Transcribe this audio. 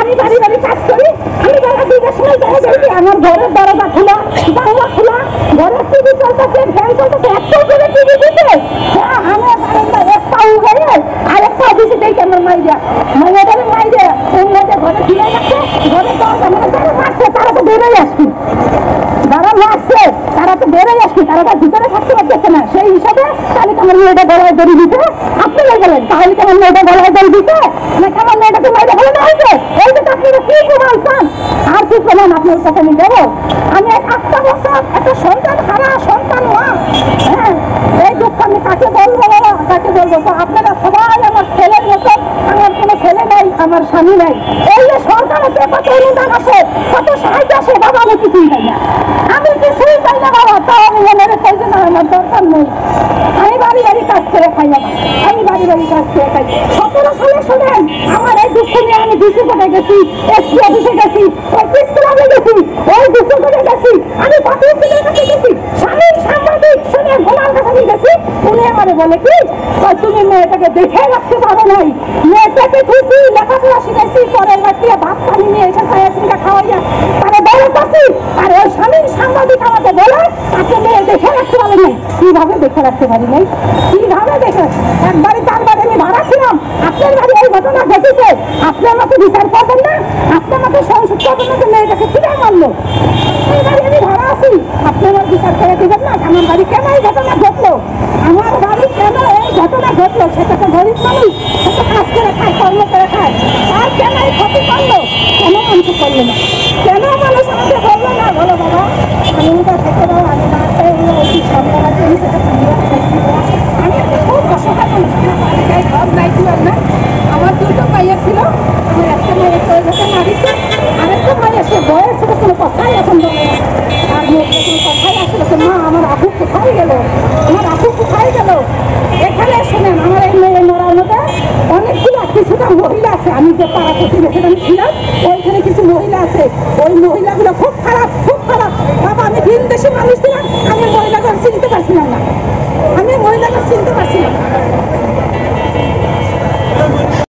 আমি বাড়ি বাড়ি কাজ করি, আমি বেলা 2টার সময় বেরোচ্ছি, আমার ঘরের দরজা খোলা, জানলা খোলা, ঘরের টিভি চলতেছে, ফ্যান চলতেছে, একটা করে টিভি দিতে আমার বারান্দায় এক পাউ গেলে আর এক পাউ দিতে দেখি আমার মাইরা মাইয়াটারে মাইরে ওই মেয়েটা ঘরে ফিরে যাচ্ছে, ঘরে দরজা মানে যারা মারছে তারা তো বেরোই আসছে, যারা মারছে তারা তো বেরোই আসছে, তারা তার ভিতরে থাকতে পারতেছে না। সেই হিসাবে তাহলে আমার মেয়েটা গলায় দড়ি দিতে আপনি হয়ে গেলেন, তাহলে কি আমার মেয়েটা গলায় দড়ি দিতে নাকি আমার মেয়েটাকে মাইরে ফেলে না হয়েছে? এই যে আপনারা কি প্রমাণ চান? আর কি প্রমাণ আপনার কাছে আমি দেবো? আমি 8টা বছর একটা সন্তান হারা সন্তান মা, হ্যাঁ, এই দুঃখ আমি কাকে বলবো বাবা, কাকে বলবো? তো আপনারা সবাই আমার ছেলের মতো, আমার কোনো ছেলে নাই, আমার স্বামী নাই, এই যে সরকারের কত অনুদান আসে, কত সাহায্য আসে, বাবা আমি কিছুই চাই না, আমি কিছুই চাই না বাবা, তাও আমি মনে চাই না, আমার দরকার নেই, আমি বাড়ি বাড়ি কাজ করে খাই বাবা, আমি বাড়ি বাড়ি কাজ করে খাই। 17 সালে শোনেন আমার এই দুঃখ নিয়ে আমি ডিসি কোর্টে গেছি, এসপি অফিসে গেছি, অফিস ক্লাবে গেছি, ওই ডিসি কোর্টে গেছি, আমি পাঠিয়েছিলেন কাছে গেছি, স্বামীর সাংবাদিক শোনেন ওনার কাছে গেছি, উনি আমারে বলে কি তুমি মেয়েটাকে দেখে রাখতে পারো নাই, মেয়েটাকে খুশি লেখাপড়া শিখাইছি, পরের বাড়িতে ভাত পানি নিয়ে এসে খাইয়া খাওয়াইয়া তারা বড় করছি, আর ওই স্বামীর সাংবাদিক আমাকে বলে আপনি মেয়ে দেখে রাখতে পারেন নাই। কিভাবে দেখে রাখতে পারি নাই? কিভাবে দেখে? একবারে 4 বারে আমি ভাড়া ছিলাম, আপনার বাড়ি এই ঘটনা ঘটেছে, আপনি আমাকে বিচার করবেন না, আপনি আমাকে সংসদ করবেন না, মেয়েটাকে ফিরে মারলো, আপনার বাড়ি আমি ভাড়া আছি, আপনি আমার বিচার করে দেবেন না? আমার বাড়ি কেন এই ঘটনা ঘটলো, আমার বাড়ি কেন এই ঘটনা ঘটলো? সেটা তো গরিব মানুষ, সেটা কাজ করে খায়, কর্ম করে খায়, আর কেন এই ক্ষতি করলো? কেন মানুষ করলো না? কেন মানুষ আমাকে বললো না? বলো বাবা, আমি ওটা থেকে দাও, আমি না ওই সরকার আছে, আমি সেটা আমি একটা খুব অসহায় ঘর নাই ছিলাম না, আমার 2টো মাইয়া ছিল, আমার একটা মায়ের মারিছে, আরেকটা মাইয়া সে বয়স ছিল, কোনো কথাই এখন বলে না, আর মেয়েটা কোনো কথাই আসলে মা আমার আপু কোথায় গেল, আমার আপু কোথায় গেল? এখানে শোনেন আমার এই মেয়ে মরার মধ্যে অনেকগুলো কিছুটা মহিলা আছে, আমি যে পাড়া প্রতিবেশী ছিলাম ওইখানে কিছু মহিলা আছে, ওই মহিলাগুলো খুব খারাপ,